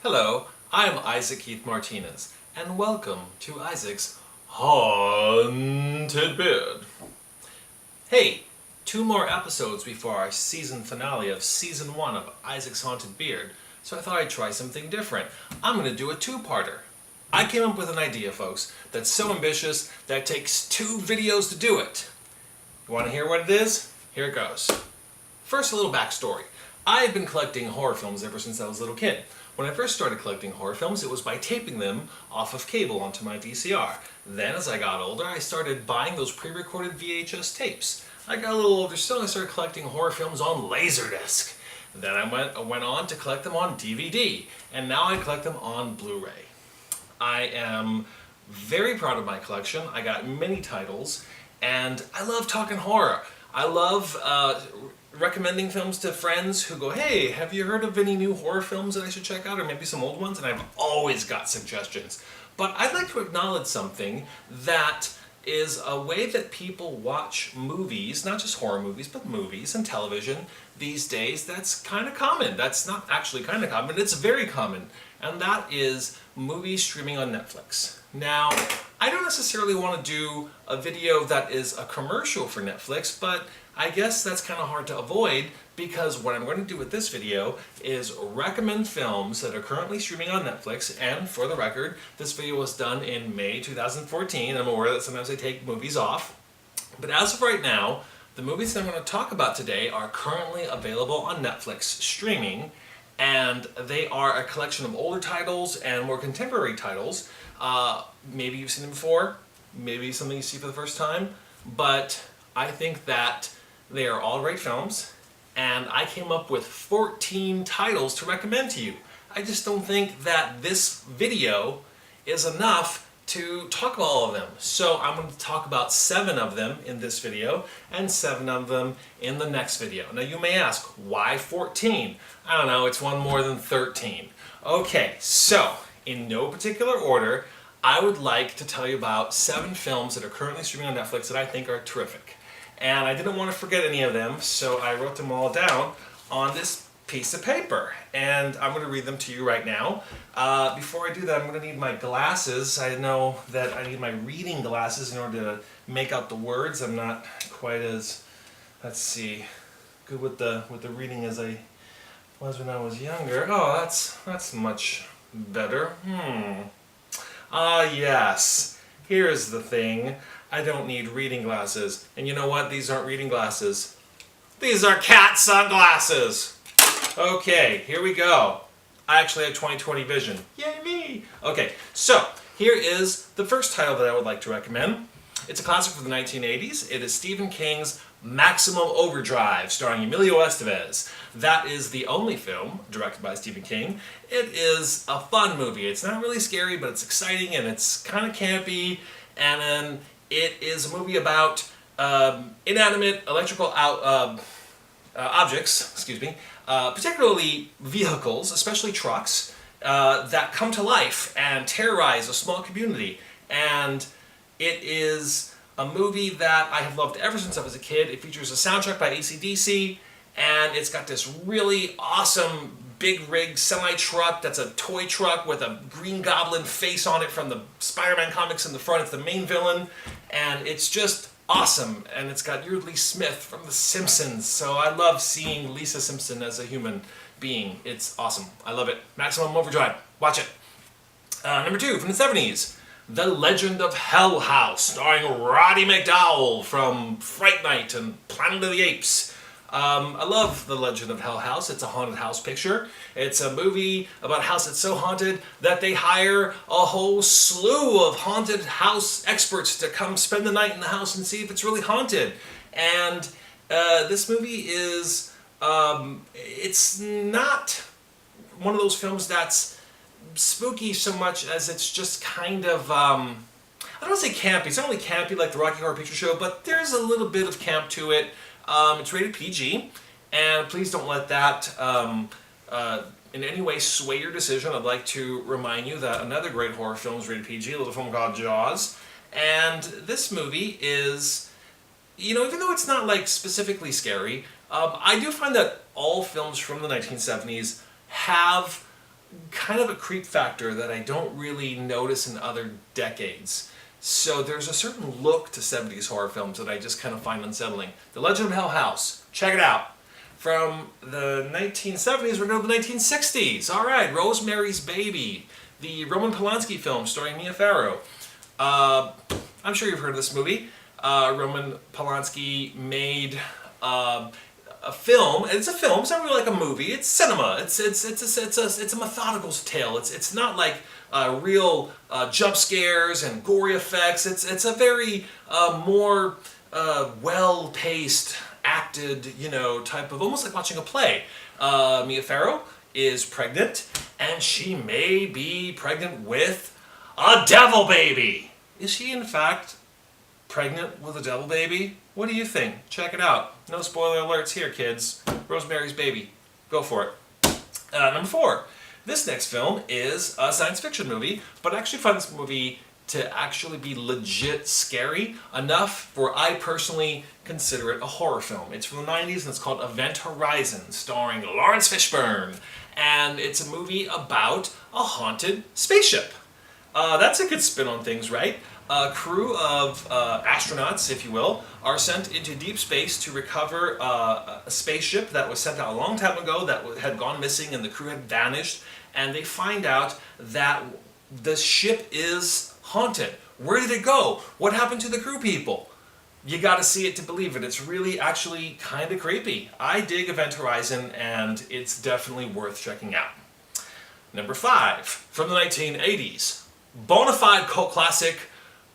Hello, I'm Isaac Keith Martinez, and welcome to Isaac's Haunted Beard. Hey, 2 more episodes before our season finale of Season 1 of Isaac's Haunted Beard, so I thought I'd try something different. I'm going to do a two-parter. I came up with an idea, folks, that's so ambitious that it takes 2 videos to do it. You want to hear what it is? Here it goes. First, a little backstory. I've been collecting horror films ever since I was a little kid. When I first started collecting horror films, it was by taping them off of cable onto my VCR. Then, as I got older, I started buying those pre-recorded VHS tapes. I got a little older still, I started collecting horror films on Laserdisc. Then I went on to collect them on DVD, and now I collect them on Blu-ray. I am very proud of my collection. I got many titles, and I love talking horror. I love recommending films to friends who go, hey, have you heard of any new horror films that I should check out, or maybe some old ones? And I've always got suggestions. But I'd like to acknowledge something that is a way that people watch movies, not just horror movies, but movies and television these days. That's kind of common. That's not actually kind of common, it's very common. And that is movies streaming on Netflix. Now, I don't necessarily want to do a video that is a commercial for Netflix, but I guess that's kind of hard to avoid because what I'm going to do with this video is recommend films that are currently streaming on Netflix, and for the record, this video was done in May 2014. I'm aware that sometimes I take movies off, but as of right now, the movies that I'm going to talk about today are currently available on Netflix streaming, and they are a collection of older titles and more contemporary titles. Maybe you've seen them before, maybe something you see for the first time, but I think that they are all great films, and I came up with 14 titles to recommend to you. I just don't think that this video is enough to talk about all of them. So I'm going to talk about 7 of them in this video and 7 of them in the next video. Now you may ask, why 14? I don't know, it's one more than 13. Okay, so in no particular order, I would like to tell you about 7 films that are currently streaming on Netflix that I think are terrific. And I didn't want to forget any of them, so I wrote them all down on this piece of paper. And I'm going to read them to you right now. Before I do that, I'm going to need my glasses. I know that I need my reading glasses in order to make out the words. I'm not quite as, let's see, good with the reading as I was when I was younger. Oh, that's much better. Yes. Here's the thing. I don't need reading glasses. And you know what? These aren't reading glasses. These are cat sunglasses. Okay, here we go. I actually have 20/20 vision. Yay me! Okay, so here is the first title that I would like to recommend. It's a classic from the 1980s. It is Stephen King's Maximum Overdrive, starring Emilio Estevez. That is the only film directed by Stephen King. It is a fun movie. It's not really scary, but it's exciting and it's kind of campy. And then it is a movie about inanimate electrical objects, particularly vehicles, especially trucks, that come to life and terrorize a small community. And it is a movie that I have loved ever since I was a kid. It features a soundtrack by AC/DC, and it's got this really awesome big rig semi-truck that's a toy truck with a Green Goblin face on it from the Spider-Man comics in the front. It's the main villain, and it's just awesome. And it's got Yeardley Smith from The Simpsons, so I love seeing Lisa Simpson as a human being. It's awesome. I love it. Maximum Overdrive. Watch it. Number 2, from the 70s. The Legend of Hell House, starring Roddy McDowall from Fright Night and Planet of the Apes. I love The Legend of Hell House. It's a haunted house picture. It's a movie about a house that's so haunted that they hire a whole slew of haunted house experts to come spend the night in the house and see if it's really haunted. And this movie is, it's not one of those films that's spooky so much as it's just kind of, I don't want to say campy. It's not really campy like the Rocky Horror Picture Show, but there's a little bit of camp to it. It's rated PG, and please don't let that in any way sway your decision. I'd like to remind you that another great horror film is rated PG, a little film called Jaws, and this movie is, you know, even though it's not like specifically scary, I do find that all films from the 1970s have kind of a creep factor that I don't really notice in other decades. So there's a certain look to 70s horror films that I just kind of find unsettling. The Legend of Hell House, check it out. From the 1970s, we're going to the 1960s. All right, Rosemary's Baby, the Roman Polanski film starring Mia Farrow. I'm sure you've heard of this movie. Roman Polanski made a film. It's a film. It's not really like a movie. It's cinema. It's a methodical tale. It's not like real jump scares and gory effects. It's a very more well-paced, acted, type of, almost like watching a play. Mia Farrow is pregnant, and she may be pregnant with a devil baby. Is she in fact pregnant with a devil baby? What do you think? Check it out. No spoiler alerts here, kids. Rosemary's Baby. Go for it. Number 4. This next film is a science fiction movie, but I actually find this movie to actually be legit scary enough where I personally consider it a horror film. It's from the 90s and it's called Event Horizon, starring Lawrence Fishburne. And it's a movie about a haunted spaceship. That's a good spin on things, right? A crew of astronauts, if you will, are sent into deep space to recover a spaceship that was sent out a long time ago that had gone missing and the crew had vanished. And they find out that the ship is haunted. Where did it go? What happened to the crew people? You gotta see it to believe it. It's really actually kind of creepy. I dig Event Horizon and it's definitely worth checking out. Number 5, from the 1980s, bona fide cult classic,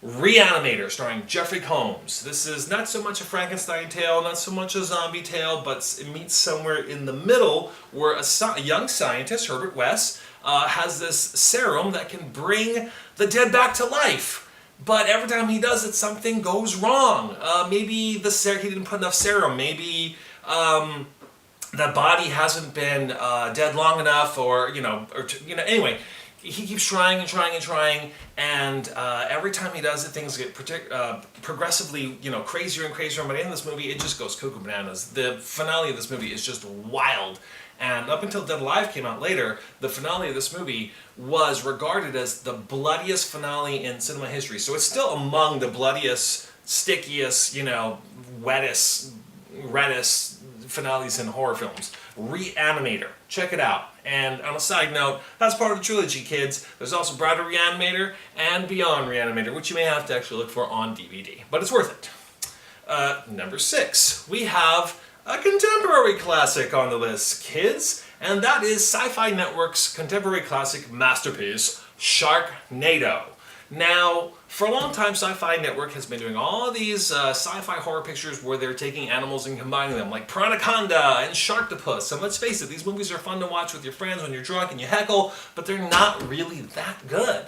Reanimator, starring Jeffrey Combs. This is not so much a Frankenstein tale, not so much a zombie tale, but it meets somewhere in the middle where a young scientist, Herbert West, has this serum that can bring the dead back to life. But every time he does it, something goes wrong. Maybe he didn't put enough serum. Maybe the body hasn't been dead long enough, anyway. He keeps trying and trying and trying, and every time he does it, things get progressively, crazier and crazier. And by the end of this movie, it just goes cuckoo bananas. The finale of this movie is just wild. And up until Dead Alive came out later, the finale of this movie was regarded as the bloodiest finale in cinema history. So it's still among the bloodiest, stickiest, wettest, reddest finales in horror films. Reanimator. Check it out. And on a side note, that's part of the trilogy, kids. There's also Bride of Reanimator and Beyond Reanimator, which you may have to actually look for on DVD. But it's worth it. Number 6. We have a contemporary classic on the list, kids. And that is Sci-Fi Network's contemporary classic masterpiece, Sharknado. Now, for a long time, Sci-Fi Network has been doing all these sci-fi horror pictures where they're taking animals and combining them, like Piranhaconda and Sharktopus. And let's face it, these movies are fun to watch with your friends when you're drunk and you heckle, but they're not really that good.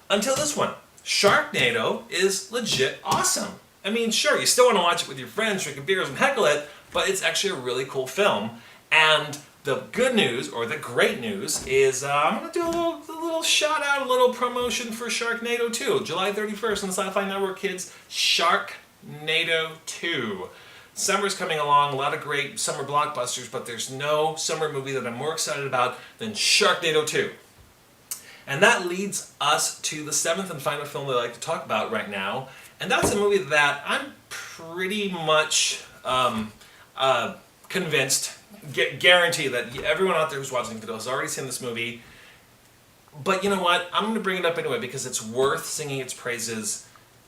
Until this one. Sharknado is legit awesome. I mean, sure, you still want to watch it with your friends, drinking beers and heckle it, but it's actually a really cool film. And the good news, or the great news, is I'm going to do a little shout out, a little promotion for Sharknado 2. July 31st on the Sci-Fi Network, kids. Sharknado 2. Summer's coming along, a lot of great summer blockbusters, but there's no summer movie that I'm more excited about than Sharknado 2. And that leads us to the 7th and final film that I'd like to talk about right now. And that's a movie that I'm pretty much convinced, guarantee that everyone out there who's watching has already seen this movie. But you know what? I'm going to bring it up anyway because it's worth singing its praises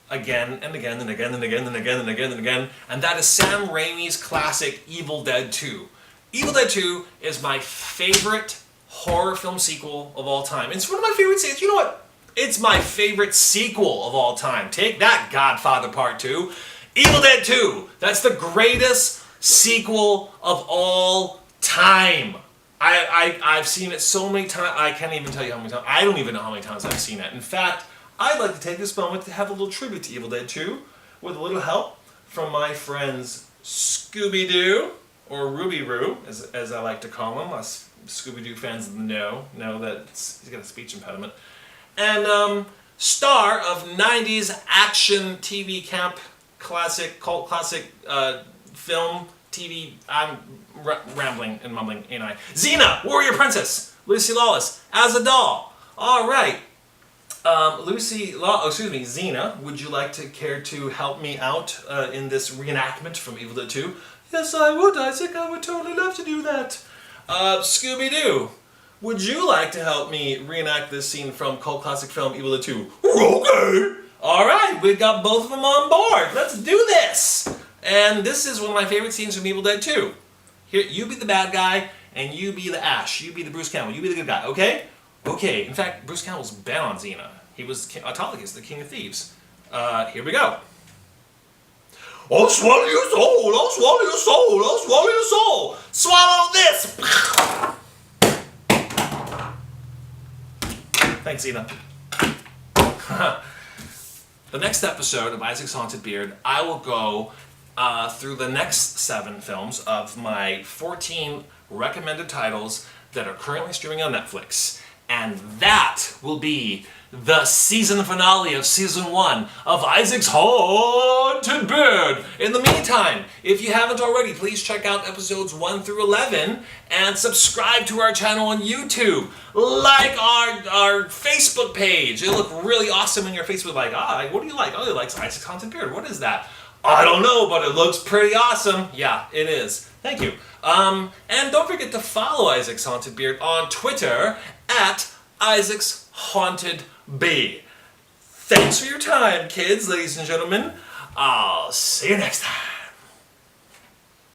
again and again and again and again and again and again and again. And that is Sam Raimi's classic Evil Dead 2. Evil Dead 2 is my favorite horror film sequel of all time. It's one of my favorite sequels. You know what? It's my favorite sequel of all time. Take that, Godfather Part 2. Evil Dead 2. That's the greatest sequel of all time. I've seen it so many times, I can't even tell you how many times. I don't even know how many times I've seen it. In fact, I'd like to take this moment to have a little tribute to Evil Dead 2 with a little help from my friends Scooby-Doo, or Ruby-Roo, as I like to call him. Us Scooby-Doo fans know that he's got a speech impediment. And star of 90s action TV camp classic, cult classic film, TV, I'm rambling and mumbling, ain't I? Xena, Warrior Princess, Lucy Lawless as a doll. All right. Xena, would you like to care to help me out in this reenactment from Evil Dead 2? Yes, I would, Isaac. I would totally love to do that. Scooby-Doo, would you like to help me reenact this scene from cult classic film Evil Dead 2? Okay. All right, we've got both of them on board. Let's do this. And this is one of my favorite scenes from Evil Dead 2. Here, you be the bad guy, and you be the Ash. You be the Bruce Campbell. You be the good guy, okay? Okay, in fact, Bruce Campbell's been on Xena. He was Autolycus, the King of Thieves. Here we go. I'll swallow your soul, I'll swallow your soul, I'll swallow your soul. Swallow this! Thanks, Xena. The next episode of Isaac's Haunted Beard, I will go through the next 7 films of my 14 recommended titles that are currently streaming on Netflix. And that will be the season finale of Season 1 of Isaac's Haunted Beard. In the meantime, if you haven't already, please check out episodes 1 through 11 and subscribe to our channel on YouTube. Like our Facebook page. It'll look really awesome in your Facebook. Like, what do you like? Oh, he likes Isaac's Haunted Beard. What is that? I don't know, but it looks pretty awesome. Yeah, it is. Thank you. And don't forget to follow Isaac's Haunted Beard on Twitter at Isaac's Haunted Beard. Thanks for your time, kids, ladies and gentlemen. I'll see you next time.